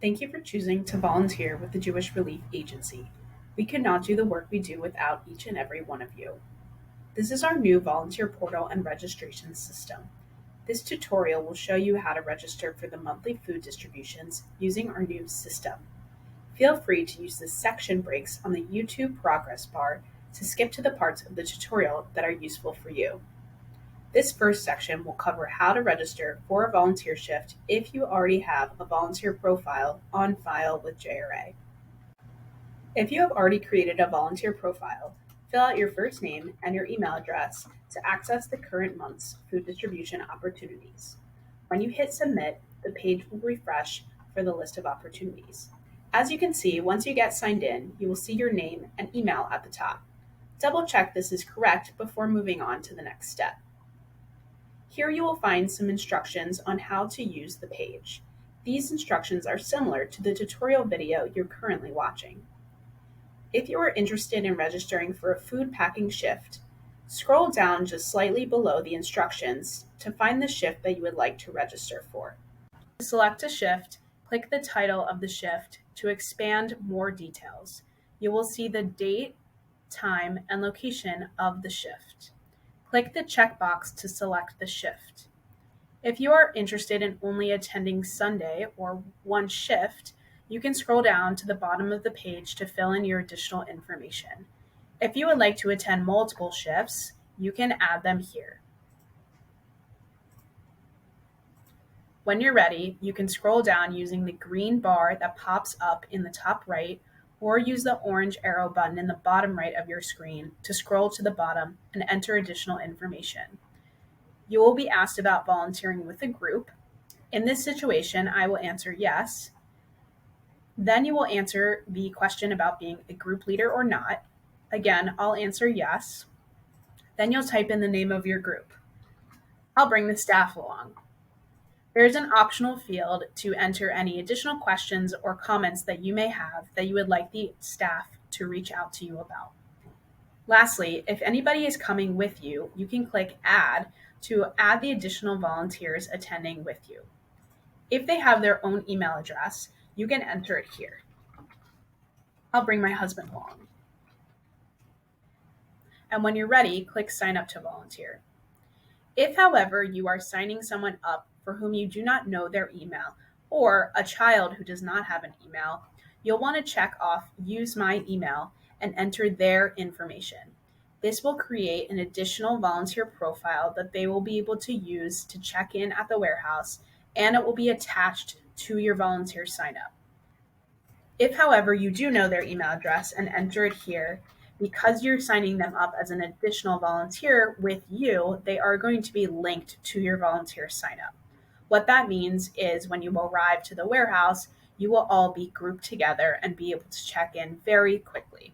Thank you for choosing to volunteer with the Jewish Relief Agency. We could not do the work we do without each and every one of you. This is our new volunteer portal and registration system. This tutorial will show you how to register for the monthly food distributions using our new system. Feel free to use the section breaks on the YouTube progress bar to skip to the parts of the tutorial that are useful for you. This first section will cover how to register for a volunteer shift if you already have a volunteer profile on file with JRA. If you have already created a volunteer profile, fill out your first name and your email address to access the current month's food distribution opportunities. When you hit submit, the page will refresh for the list of opportunities. As you can see, once you get signed in, you will see your name and email at the top. Double check this is correct before moving on to the next step. Here you will find some instructions on how to use the page. These instructions are similar to the tutorial video you're currently watching. If you are interested in registering for a food packing shift, scroll down just slightly below the instructions to find the shift that you would like to register for. To select a shift, click the title of the shift to expand more details. You will see the date, time, and location of the shift. Click the checkbox to select the shift. If you are interested in only attending Sunday or one shift, you can scroll down to the bottom of the page to fill in your additional information. If you would like to attend multiple shifts, you can add them here. When you're ready, you can scroll down using the green bar that pops up in the top right, or use the orange arrow button in the bottom right of your screen to scroll to the bottom and enter additional information. You will be asked about volunteering with a group. In this situation, I will answer yes. Then you will answer the question about being a group leader or not. Again, I'll answer yes. Then you'll type in the name of your group. I'll bring the staff along. There is an optional field to enter any additional questions or comments that you may have that you would like the staff to reach out to you about. Lastly, if anybody is coming with you, you can click Add to add the additional volunteers attending with you. If they have their own email address, you can enter it here. I'll bring my husband along. And when you're ready, click Sign up to volunteer. If, however, you are signing someone up for whom you do not know their email, or a child who does not have an email, you'll want to check off Use My Email and enter their information. This will create an additional volunteer profile that they will be able to use to check in at the warehouse, and it will be attached to your volunteer sign up. If, however, you do know their email address and enter it here, because you're signing them up as an additional volunteer with you, they are going to be linked to your volunteer sign up. What that means is when you arrive to the warehouse, you will all be grouped together and be able to check in very quickly.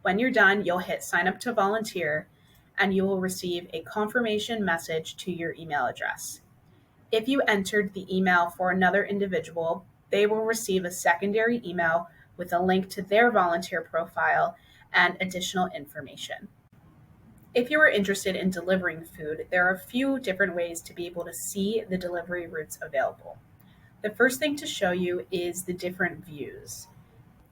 When you're done, you'll hit Sign up to volunteer, and you will receive a confirmation message to your email address. If you entered the email for another individual, they will receive a secondary email with a link to their volunteer profile and additional information. If you are interested in delivering food, there are a few different ways to be able to see the delivery routes available. The first thing to show you is the different views.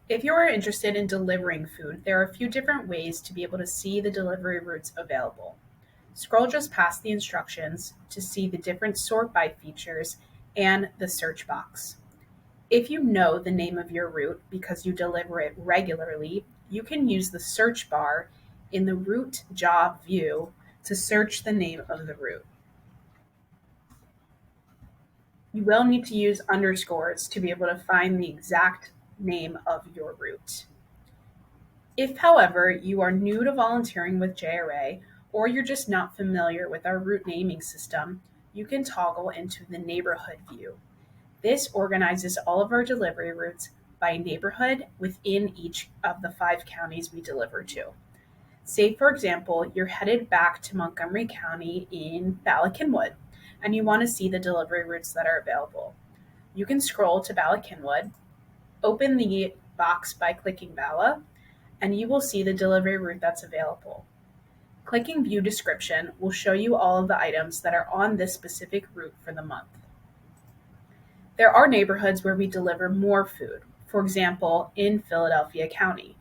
If you are interested in delivering food, there are a few different ways to be able to see the delivery routes available. Scroll just past the instructions to see the different sort by features and the search box. If you know the name of your route because you deliver it regularly, you can use the search bar in the route job view to search the name of the route. You will need to use underscores to be able to find the exact name of your route. If, however, you are new to volunteering with JRA, or you're just not familiar with our route naming system, you can toggle into the neighborhood view. This organizes all of our delivery routes by neighborhood within each of the 5 counties we deliver to. Say, for example, you're headed back to Montgomery County in Bala Cynwyd, and you want to see the delivery routes that are available. You can scroll to Bala Cynwyd, open the box by clicking Bala, and you will see the delivery route that's available. Clicking View Description will show you all of the items that are on this specific route for the month. There are neighborhoods where we deliver more food, for example, in Philadelphia County.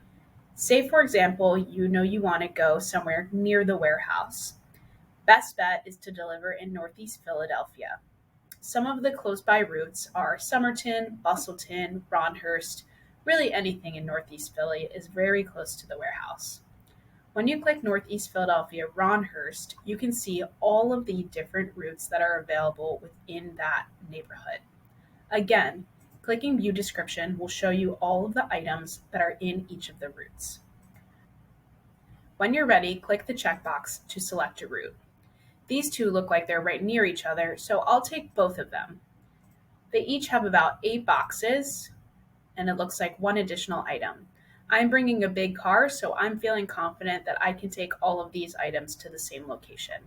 Say, for example, you know you want to go somewhere near the warehouse. Best bet is to deliver in Northeast Philadelphia. Some of the close by routes are Somerton, Bustleton, Ronhurst. Really, anything in Northeast Philly is very close to the warehouse. When you click Northeast Philadelphia Ronhurst, you can see all of the different routes that are available within that neighborhood. Again, clicking View Description will show you all of the items that are in each of the routes. When you're ready, click the checkbox to select a route. These two look like they're right near each other, so I'll take both of them. They each have about 8 boxes, and it looks like one additional item. I'm bringing a big car, so I'm feeling confident that I can take all of these items to the same location.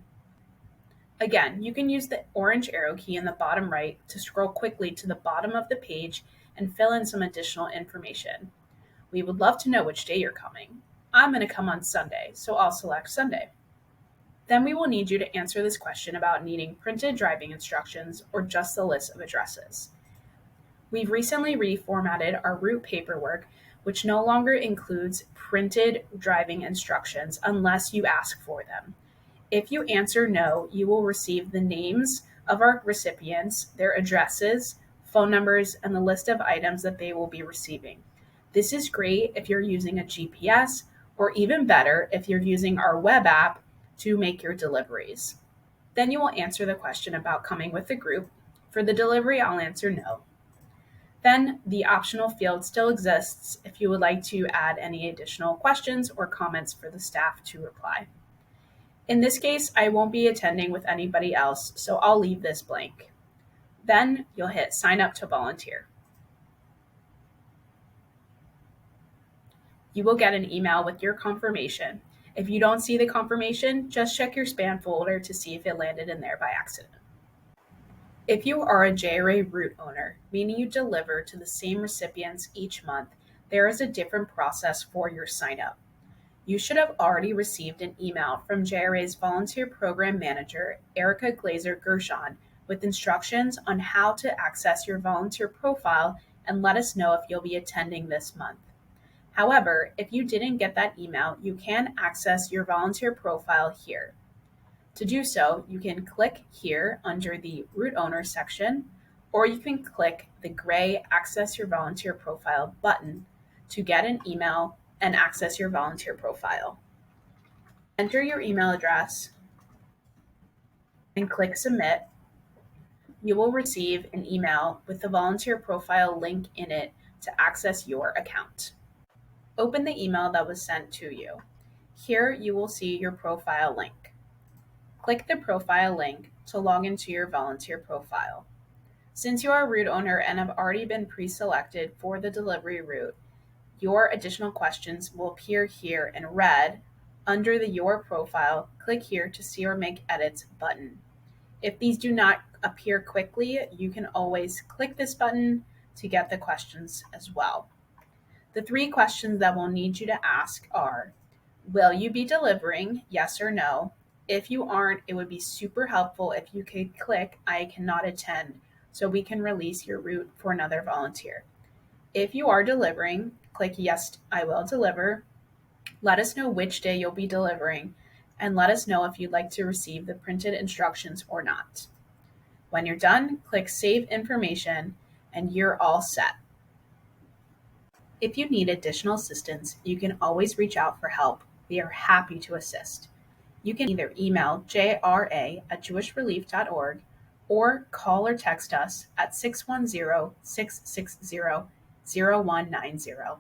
Again, you can use the orange arrow key in the bottom right to scroll quickly to the bottom of the page and fill in some additional information. We would love to know which day you're coming. I'm going to come on Sunday, so I'll select Sunday. Then we will need you to answer this question about needing printed driving instructions or just the list of addresses. We've recently reformatted our route paperwork, which no longer includes printed driving instructions unless you ask for them. If you answer no, you will receive the names of our recipients, their addresses, phone numbers, and the list of items that they will be receiving. This is great if you're using a GPS, or even better, if you're using our web app to make your deliveries. Then you will answer the question about coming with the group. For the delivery, I'll answer no. Then the optional field still exists if you would like to add any additional questions or comments for the staff to reply. In this case, I won't be attending with anybody else, so I'll leave this blank. Then you'll hit sign up to volunteer. You will get an email with your confirmation. If you don't see the confirmation, just check your spam folder to see if it landed in there by accident. If you are a JRA route owner, meaning you deliver to the same recipients each month, there is a different process for your sign up. You should have already received an email from JRA's Volunteer Program Manager, Erica Glazer Gershon, with instructions on how to access your volunteer profile and let us know if you'll be attending this month. However, if you didn't get that email, you can access your volunteer profile here. To do so, you can click here under the Route Owner section, or you can click the gray Access Your Volunteer Profile button to get an email and access your volunteer profile. Enter your email address and click Submit. You will receive an email with the volunteer profile link in it to access your account. Open the email that was sent to you. Here you will see your profile link. Click the profile link to log into your volunteer profile. Since you are a route owner and have already been pre-selected for the delivery route, your additional questions will appear here in red under the Your Profile. Click here to see or make edits button. If these do not appear quickly, you can always click this button to get the questions as well. The 3 questions that we'll need you to ask are, will you be delivering? Yes or no. If you aren't, it would be super helpful if you could click I cannot attend so we can release your route for another volunteer. If you are delivering, click yes, I will deliver. Let us know which day you'll be delivering, and let us know if you'd like to receive the printed instructions or not. When you're done, click Save Information, and you're all set. If you need additional assistance, you can always reach out for help. We are happy to assist. You can either email JRA@jewishrelief.org or call or text us at 610-660-0190.